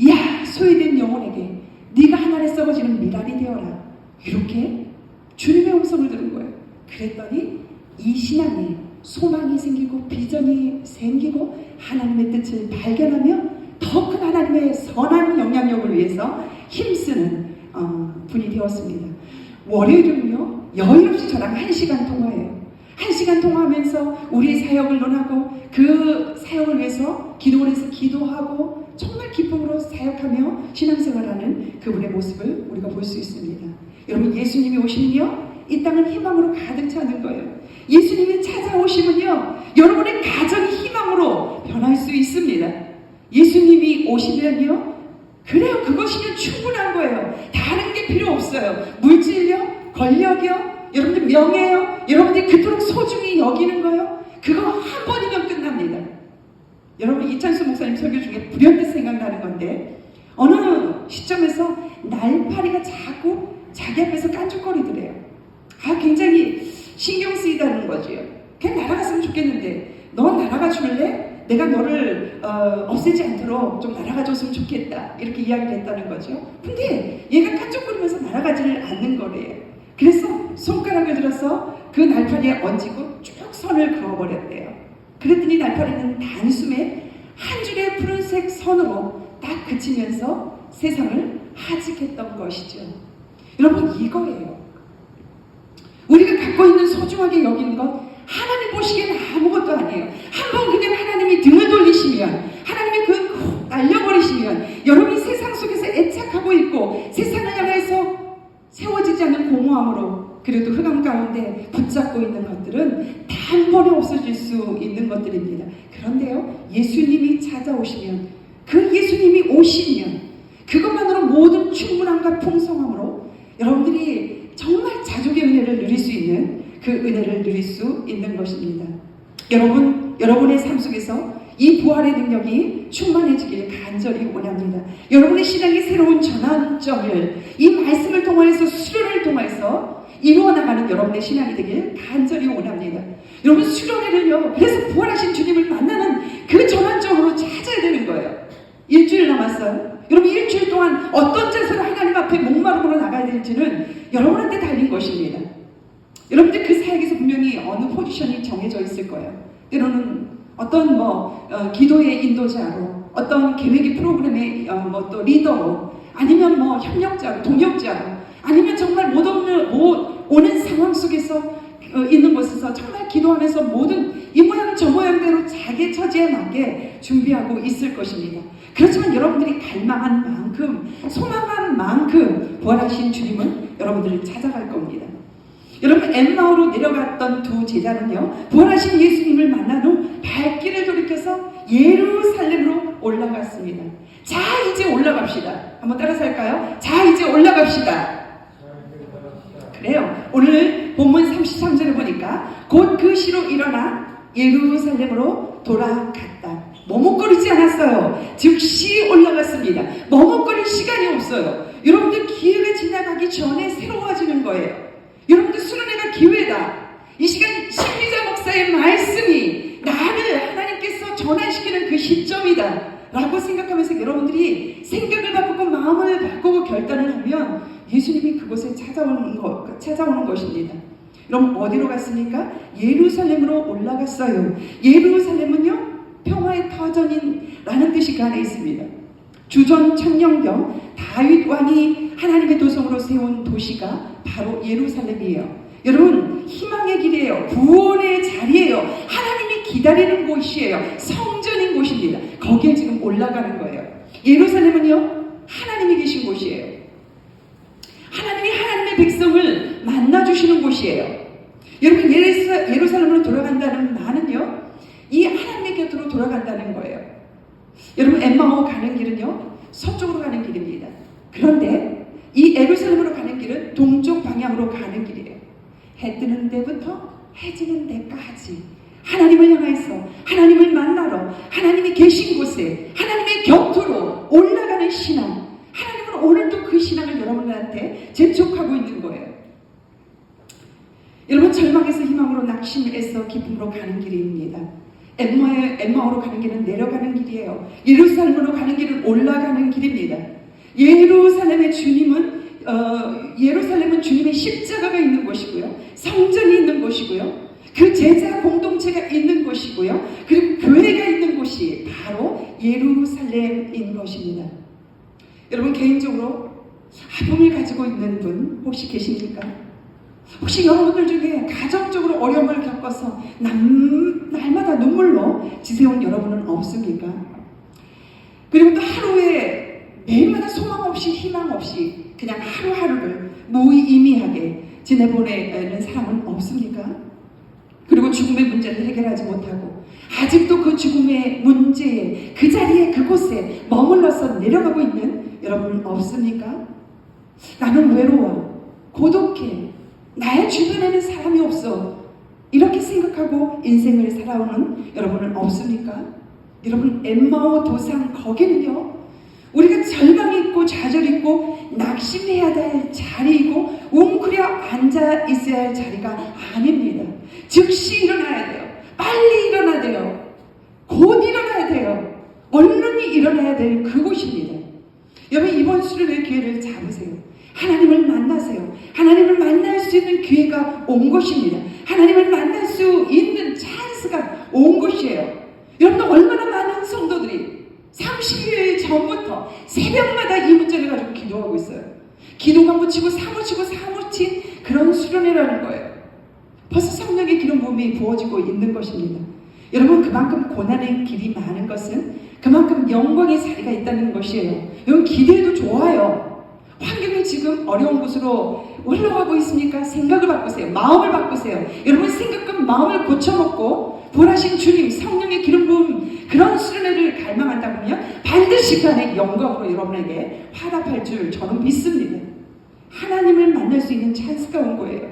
야, 소외된 영혼에게 네가 하늘에 썩어지는 미랄이 되어라. 이렇게 주님의 음성을 들은 거예요. 그랬더니 이 신앙에 소망이 생기고 비전이 생기고 하나님의 뜻을 발견하며 더 큰 하나님의 선한 영향력을 위해서 힘쓰는 분이 되었습니다. 월요일은요, 여유 없이 저랑 1시간 통화해요. 1시간 통화하면서 우리 사역을 논하고 그 사역을 위해서 기도를 해서 기도하고 정말 기쁨으로 사역하며 신앙생활하는 그분의 모습을 우리가 볼 수 있습니다. 여러분, 예수님이 오시면요, 이 땅은 희망으로 가득 차는 거예요. 예수님이 찾아오시면요, 여러분의 가정이 희망으로 변할 수 있습니다. 예수님이 오시면요, 그래요, 그것이면 충분한 거예요. 다른 게 필요 없어요. 물질요, 권력이요, 여러분들 명예요, 여러분들이 그토록 소중히 여기는 거요, 그거 한 번이면 끝납니다. 여러분, 이찬수 목사님 설교 중에 불현듯 생각나는 건데, 어느 시점에서 날파리가 자꾸 자기 앞에서 깐죽거리더래요. 굉장히 신경 쓰이다는 거죠. 그냥 날아갔으면 좋겠는데, 너 날아가 줄래? 내가 너를 없애지 않도록 좀 날아가 줬으면 좋겠다. 이렇게 이야기를 했다는 거죠. 근데 얘가 깐죽거리면서 날아가지를 않는 거래요. 그래서 손가락을 들어서 그 날파리에 얹고 쭉 선을 그어버렸대요. 그랬더니 날파리는 단숨에 한 줄의 푸른색 선으로 딱 그치면서 세상을 하직했던 것이죠. 여러분, 이거예요. 우리가 갖고 있는 소중하게 여기는 것, 하나님 보시기에는 아무것도 아니에요. 한번 그냥 하나님이 등을 돌리시면, 하나님이 그 날려버리시면, 여러분이 세상 속에서 애착하고 있고 세상을 향해서 세워지지 않는 공허함으로 그래도 흑암 가운데 붙잡고 있는 것들은 단번에 없어질 수 있는 것들입니다. 그런데요, 예수님이 찾아오시면, 그 예수님이 오시면 그것만으로 모든 충분함과 풍성함으로 여러분들이 정말 자족의 은혜를 누릴 수 있는 그 은혜를 누릴 수 있는 것입니다. 여러분의 삶 속에서 이 부활의 능력이 충만해지길 간절히 원합니다. 여러분의 신앙의 새로운 전환점을 이 말씀을 통해서 수련을 통해서 이루어나가는 여러분의 신앙이 되길 간절히 원합니다. 여러분 수련회를요, 그래서 부활하신 주님을 만나는 그 전환점으로 찾아야 되는 거예요. 일주일 남았어요. 여러분 일주일 동안 어떤 자세로 하나님 앞에 목마름으로 나가야 될지는 여러분한테 달린 것입니다. 여러분들 그 사역에서 분명히 어느 포지션이 정해져 있을 거예요. 때로는 어떤 기도의 인도자로, 어떤 계획의 프로그램의 또 리더로, 아니면 협력자로, 동역자로, 아니면 정말 못 오는 상황 속에서 있는 곳에서 정말 기도하면서 모든 이 모양 저 모양대로 자기 처지에 맞게 준비하고 있을 것입니다. 그렇지만 여러분들이 갈망한 만큼, 소망한 만큼 부활하신 주님은 여러분들을 찾아갈 겁니다. 여러분 엠마오로 내려갔던 두 제자는요, 부활하신 예수님을 만난 후 발길을 돌이켜서 예루살렘으로 올라갔습니다. 자 이제 올라갑시다. 한번 따라서 할까요? 자 이제 올라갑시다. 그래요. 오늘 본문 33절을 보니까 곧 그 시로 일어나 예루살렘으로 돌아갔다. 머뭇거리지 않았어요. 즉시 올라갔습니다. 머뭇거릴 시간이 없어요. 여러분들 기회가 지나가기 전에 새로워지는 거예요. 여러분들 수련회가 기회다. 이 시간 신미자 목사의 말씀이 나를 하나님께서 전환시키는 그 시점이다 라고 생각하면서 여러분들이 생각을 바꾸고 마음을 바꾸고 결단을 하면 예수님이 그곳에 찾아오는 것입니다. 그럼 어디로 갔습니까? 예루살렘으로 올라갔어요. 예루살렘은요, 평화의 터전이라는 뜻이 그 안에 있습니다. 주전 천년경 다윗 왕이 하나님의 도성으로 세운 도시가 바로 예루살렘이에요. 여러분 희망의 길이에요. 구원의 자리예요. 하나님이 기다리는 곳이에요. 성전인 곳입니다. 거기에 지금 올라가는 거예요. 예루살렘은요, 하나님이 계신 곳이에요. 하나님이 하나님의 백성을 만나주시는 곳이에요. 여러분 예루살렘으로 돌아간다는 말은요, 이 하나님의 곁으로 돌아간다는 거예요. 여러분 엠마오 가는 길은요, 서쪽으로 가는 길입니다. 그런데 이 예루살렘으로 가는 길은 동쪽 방향으로 가는 길이에요. 해 뜨는 데부터 해 지는 데까지 하나님을 향해서, 하나님을 만나러, 하나님이 계신 곳에, 하나님의 곁으로 올라가는 신앙. 하나님은 오늘도 그 신앙을 여러분들한테 재촉하고 있는 거예요. 여러분 절망에서 희망으로, 낙심에서 기쁨으로 가는 길입니다. 엠마오로 가는 길은 내려가는 길이에요. 예루살렘으로 가는 길은 올라가는 길입니다. 예루살렘은 주님의 십자가가 있는 곳이고요, 성전이 있는 곳이고요, 그 제자 공동체가 있는 곳이고요, 그리고 교회가 있는 곳이 바로 예루살렘인 것입니다. 여러분 개인적으로 아픔을 가지고 있는 분 혹시 계십니까? 혹시 여러분들 중에 가정적으로 어려움을 겪어서 날마다 눈물로 지새운 여러분은 없습니까? 그리고 또 하루에 매일마다 소망 없이 희망 없이 그냥 하루하루를 무의미하게 지내보내는 사람은 없습니까? 그리고 죽음의 문제를 해결하지 못하고 아직도 그 죽음의 문제에, 그 자리에, 그곳에 머물러서 내려가고 있는 여러분은 없습니까? 나는 외로워, 고독해, 나의 주변에는 사람이 없어, 이렇게 생각하고 인생을 살아오는 여러분은 없습니까? 여러분 엠마오 도상 거기는요, 우리가 절망이 있고 좌절 있고 낙심해야 될 자리이고 웅크려 앉아 있어야 할 자리가 아닙니다. 즉시 일어나야 돼요. 빨리 일어나야 돼요. 곧 일어나야 돼요. 얼른 일어나야 될 그곳입니다. 여러분 이번 수련회 기회를 잡으세요. 하나님을 만나세요. 하나님을 만날 수 있는 기회가 온 것입니다. 하나님을 만날 수 있는 찬스가 온 것이에요. 여러분 얼마나 많은 성도들이 30일 전부터 새벽마다 이 문제를 가지고 기도하고 있어요. 기도가 묻히고 사무친 그런 수련회라는 거예요. 벌써 성령의 기름 부음이 부어지고 있는 것입니다. 여러분 그만큼 고난의 길이 많은 것은 그만큼 영광의 자리가 있다는 것이에요. 여러분 기대해도 좋아요. 환경이 지금 어려운 곳으로 올라가고 있으니까 생각을 바꾸세요. 마음을 바꾸세요. 여러분 생각과 마음을 고쳐먹고 부활하신 주님, 성령의 기름 부음, 그런 수련회를 갈망한다면요, 반드시 그 안에 영광으로 여러분에게 화답할 줄 저는 믿습니다. 하나님을 만날 수 있는 찬스가 온 거예요.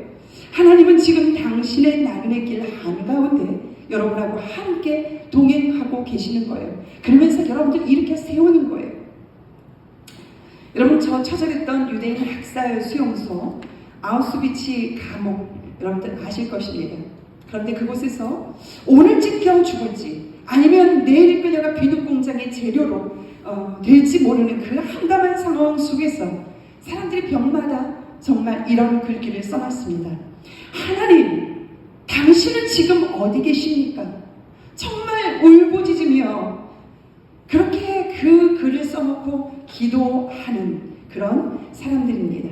하나님은 지금 당신의 나그네 길 한가운데 여러분하고 함께 동행하고 계시는 거예요. 그러면서 여러분들 이렇게 세우는 거예요. 여러분, 저 처절했던 유대인 학살 수용소 아우슈비츠 감옥 여러분들 아실 것입니다. 그런데 그곳에서 오늘 찢겨 죽을지 아니면 내일 그녀가 비누 공장의 재료로 될지 모르는 그 한담한 상황 속에서 사람들이 병마다 정말 이런 글귀를 써놨습니다. 하나님, 당신은 지금 어디 계십니까? 정말 울부짖으며 그렇게 그 글을 써놓고 기도하는 그런 사람들입니다.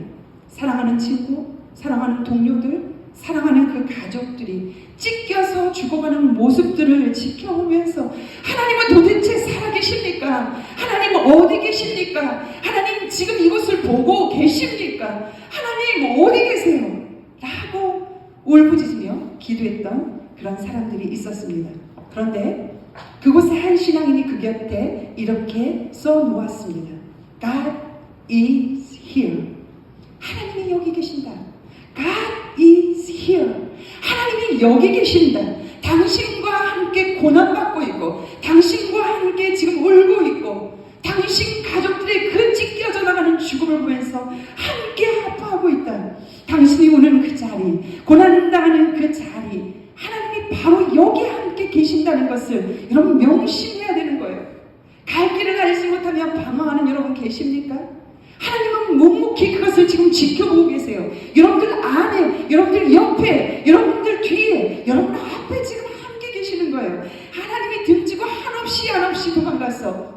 사랑하는 친구, 사랑하는 동료들, 사랑하는 그 가족들이 찢겨서 죽어가는 모습들을 지켜보면서 하나님은 도대체 살아계십니까? 하나님 어디 계십니까? 하나님 지금 이것을 보고 계십니까? 하나님 어디 계세요? 라고 울부짖으며 기도했던 그런 사람들이 있었습니다. 그런데 그곳에 한 신앙인이 그 곁에 이렇게 써놓았습니다. God is here. 하나님이 여기 계신다. God is here. 하나님이 여기 계신다. 당신과 함께 고난받고 있고 당신과 함께 지금 울고 있고 당신 가족들의 그 찢겨져 나가는 죽음을 보면서 함께 아파하고 있다. 당신이 오는 그 자리, 고난당하는 그 자리, 하나님이 바로 여기 함께 계신다는 것을 여러분 명심해야 되는 거예요. 갈 길을 알지 못하며 방황하는 여러분 계십니까? 하나님은 묵묵히 그것을 지금 지켜보고 계세요. 여러분들 안에, 여러분들 옆에, 여러분들 뒤에, 여러분 앞에 지금 함께 계시는 거예요. 하나님이 등지고 한없이 도망가서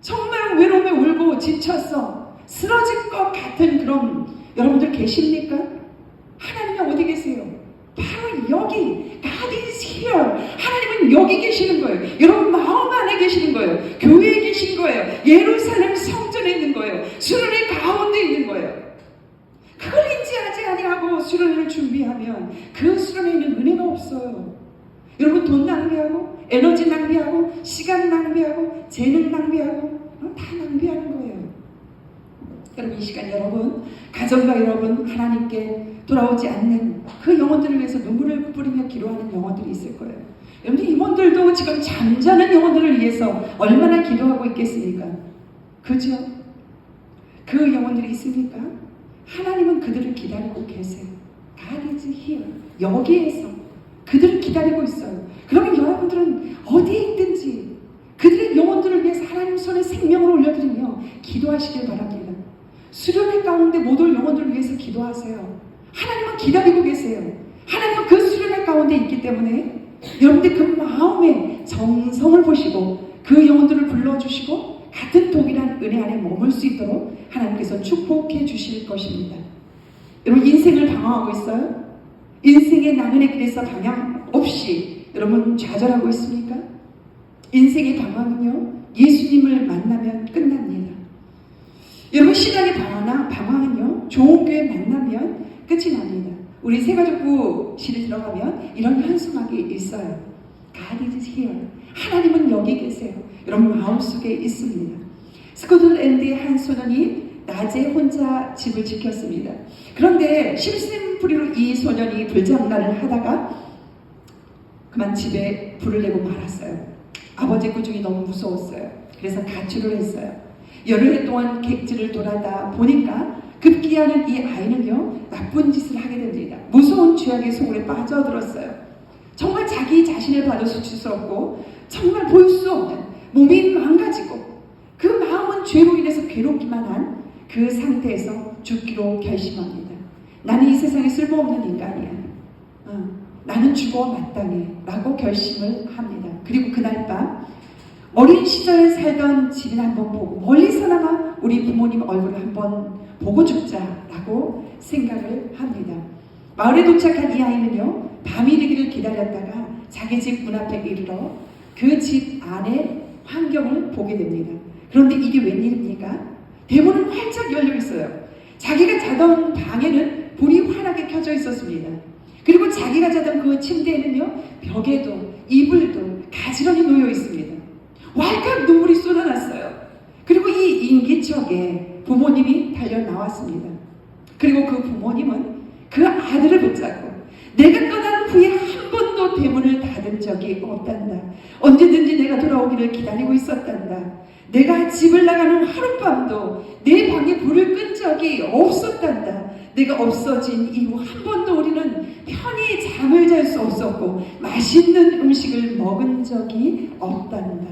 정말 외로움에 울고 지쳐서 쓰러질 것 같은 그런 여러분들 계십니까? 하나님이 어디 계세요? 바로 여기 God is here. 하나님은 여기 계시는 거예요. 여러분 마음 안에 계시는 거예요. 교회에 계신 거예요. 예루살렘 성전에 있는 거예요. 수련회 가운데 있는 거예요. 그걸 인지하지 아니하고 수련회를 준비하면 그 수련회에는 은혜가 없어요. 여러분 돈 낭비하고 에너지 낭비하고 시간 낭비하고 재능 낭비하고 다 낭비하는 거예요. 여러분 이 시간 여러분 가정과 여러분 하나님께 돌아오지 않는 그 영혼들을 위해서 눈물을 뿌리며 기도하는 영혼들이 있을 거예요. 여러분 임원들도 지금 잠자는 영혼들을 위해서 얼마나 기도하고 있겠습니까? 그죠? 그 영혼들이 있습니까? 하나님은 그들을 기다리고 계세요. God is here. 여기에서 그들을 기다리고 있어요. 그러면 여러분들은 어디에 있든지 그들의 영혼들을 위해서 하나님 손에 생명을 올려드리며 기도하시길 바랍니다. 수련회 가운데 못 올 영혼들을 위해서 기도하세요. 하나님은 기다리고 계세요. 하나님은 그 수련회 가운데 있기 때문에 여러분들 그 마음의 정성을 보시고 그 영혼들을 불러주시고 같은 동일한 은혜 안에 머물 수 있도록 하나님께서 축복해 주실 것입니다. 여러분 인생을 방황하고 있어요? 인생의 나그네 길에서 방향 없이 여러분 좌절하고 있습니까? 인생의 방황은요 예수님을 만나면 끝납니다. 여러분 신앙의 방황은요 좋은 교회 만나면 끝이 납니다. 우리 새가족부실에 들어가면 이런 현수막이 있어요. God is here. 하나님은 여기 계세요. 여러분 마음속에 있습니다. 스코틀랜드의 한 소년이 낮에 혼자 집을 지켰습니다. 그런데 심심풀이로 이 소년이 불장난을 하다가 그만 집에 불을 내고 말았어요. 아버지 꾸중이 너무 무서웠어요. 그래서 가출을 했어요. 열흘 동안 객지를 돌아다 보니까 급기야는 이 아이는요 나쁜 짓을 하게 됩니다. 무서운 죄악의 속으로 빠져들었어요. 정말 자기 자신을 봐도 수치스럽고 정말 볼 수 없는 몸이 망가지고 그 마음은 죄로 인해서 괴롭기만 한 그 상태에서 죽기로 결심합니다. 나는 이 세상에 쓸모없는 인간이야. 나는 죽어 마땅해 라고 결심을 합니다. 그리고 그날 밤 어린 시절에 살던 집을 한번 보고 멀리서나마 우리 부모님 얼굴을 한번 보고 죽자라고 생각을 합니다. 마을에 도착한 이 아이는요 밤이 되기를 기다렸다가 자기 집 문 앞에 이르러 그 집 안의 환경을 보게 됩니다. 그런데 이게 웬일입니까? 대문은 활짝 열려 있어요. 자기가 자던 방에는 불이 환하게 켜져 있었습니다. 그리고 자기가 자던 그 침대에는요 벽에도 이불도 가지런히 놓여 있습니다. 왈칵 눈물이 쏟아났어요. 그리고 이 인기척에 부모님이 달려 나왔습니다. 그리고 그 부모님은 그 아들을 붙잡고 내가 떠난 후에 한 번도 대문을 닫은 적이 없단다. 언제든지 내가 돌아오기를 기다리고 있었단다. 내가 집을 나가는 하룻밤도 내 방에 불을 끈 적이 없었단다. 내가 없어진 이후 한 번도 우리는 편히 잠을 잘 수 없었고 맛있는 음식을 먹은 적이 없단다.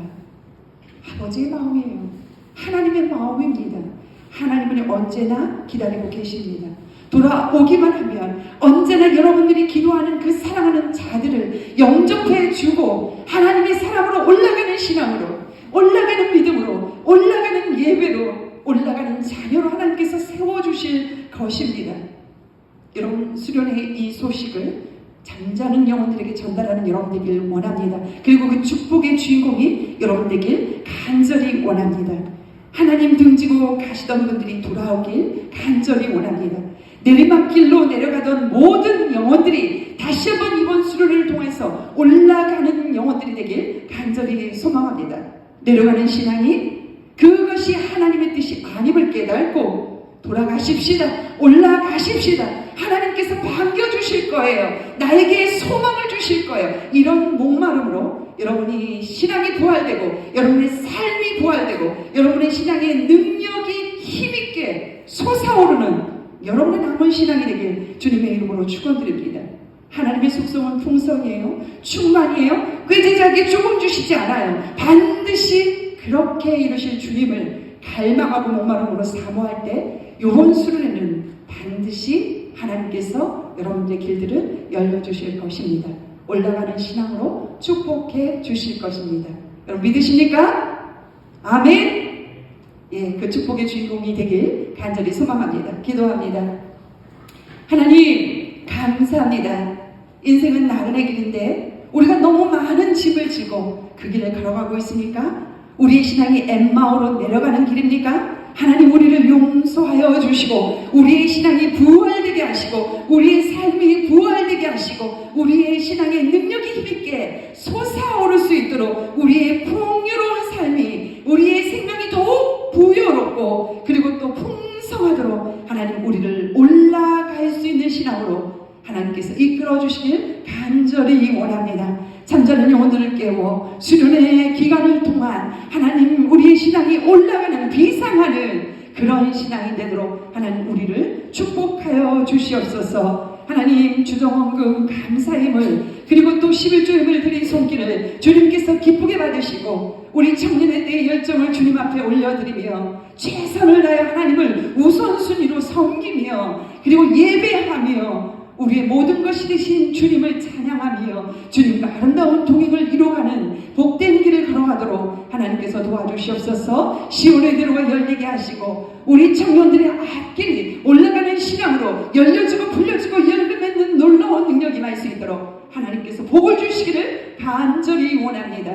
아버지의 마음이에요. 하나님의 마음입니다. 하나님은 언제나 기다리고 계십니다. 돌아오기만 하면 언제나 여러분들이 기도하는 그 사랑하는 자들을 영접해 주고 하나님의 사랑으로 올라가는 신앙으로, 올라가는 믿음으로, 올라가는 예배로, 올라가는 자녀로 하나님께서 세워주실 것입니다. 여러분, 수련의 이 소식을 잠자는 영혼들에게 전달하는 여러분 되길 원합니다. 그리고 그 축복의 주인공이 여러분 되길 간절히 원합니다. 하나님 등지고 가시던 분들이 돌아오길 간절히 원합니다. 내리막길로 내려가던 모든 영혼들이 다시 한번 이번 수련을 통해서 올라가는 영혼들이 되길 간절히 소망합니다. 내려가는 신앙이 그것이 하나님의 뜻이 아님을 깨닫고 돌아가십시다. 올라가십시다. 하나님께서 반겨주실 거예요. 나에게 소망을 주실 거예요. 이런 목마름으로 여러분이 신앙이 부활되고 여러분의 삶이 부활되고 여러분의 신앙의 능력이 힘있게 솟아오르는 여러분의 남은 신앙이 되길 주님의 이름으로 축원드립니다. 하나님의 속성은 풍성이에요. 충만이에요. 꾀지자에게 조금 주시지 않아요. 반드시 그렇게 이루실 주님을 갈망하고 목마름으로 사모할 때 이번 수련회는 반드시 하나님께서 여러분들의 길들을 열려주실 것입니다. 올라가는 신앙으로 축복해 주실 것입니다. 여러분 믿으십니까? 아멘. 예, 그 축복의 주인공이 되길 간절히 소망합니다. 기도합니다. 하나님 감사합니다. 인생은 나그네 길인데 우리가 너무 많은 짐을 지고 그 길을 걸어가고 있습니까? 우리의 신앙이 엠마오로 내려가는 길입니까? 하나님 우리를 용서하여 주시고 우리의 신앙이 부활되게 하시고 우리의 삶이 부활되게 하시고 우리의 신앙의 능력이 힘있게 솟아오를 수 있도록 우리의 풍요로운 삶이 우리의 생명이 더욱 부여롭고 그리고 또 풍성하도록 하나님 우리를 올라갈 수 있는 신앙으로 하나님께서 이끌어 주시길 간절히 원합니다. 잠자는 영혼들을 깨워 수련의 기간을 통한 하나님 우리의 신앙이 올라가는 비상하는 그런 신앙이 되도록 하나님 우리를 축복하여 주시옵소서. 하나님 주정원금 감사임을 그리고 또 11조임을 드린 손길을 주님께서 기쁘게 받으시고 우리 청년의 때의 열정을 주님 앞에 올려드리며 최선을 다해 하나님을 우선순위로 섬기며 그리고 예배하며 우리의 모든 것이 되신 주님을 찬양하며 주님과 아름다운 동행을 이루어가는 복된 길을 걸어가도록 하나님께서 도와주시옵소서. 시온의 대로가 열리게 하시고 우리 청년들의 앞길이 올라가는 신앙으로 열려주고 풀려주고 열매 맺는 놀라운 능력이 날 수 있도록 하나님께서 복을 주시기를 간절히 원합니다.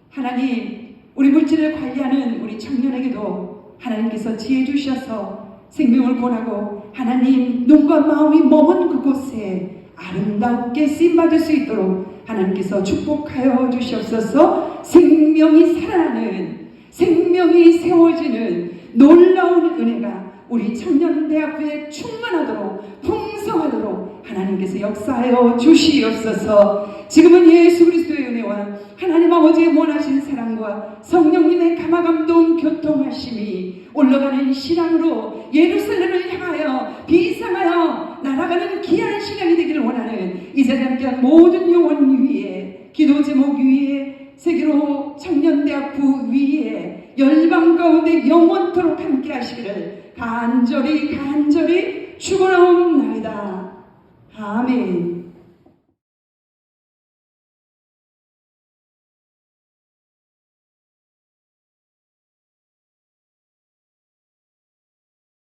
하나님 우리 물질을 관리하는 우리 청년에게도 하나님께서 지혜 주셔서 생명을 권하고 하나님 눈과 마음이 머문 그곳에 아름답게 쓰임받을 수 있도록 하나님께서 축복하여 주시옵소서. 생명이 살아나는 생명이 세워지는 놀라운 은혜가 우리 청년대학교에 충만하도록 풍성하도록 하나님께서 역사하여 주시옵소서. 지금은 예수 그리스도의 은혜와 하나님 아버지의 원하신 사랑과 성령님의 감화감동 교통하심이 올라가는 신앙으로 예루살렘을 향하여 비상하여 날아가는 귀한 신앙이 되기를 원하는 이 자리에 함께한 모든 영혼 위에 기도 제목 위에 세계로 청년대학부 위에 열방 가운데 영원토록 함께 하시기를 간절히 축원하옵나이다. 아멘.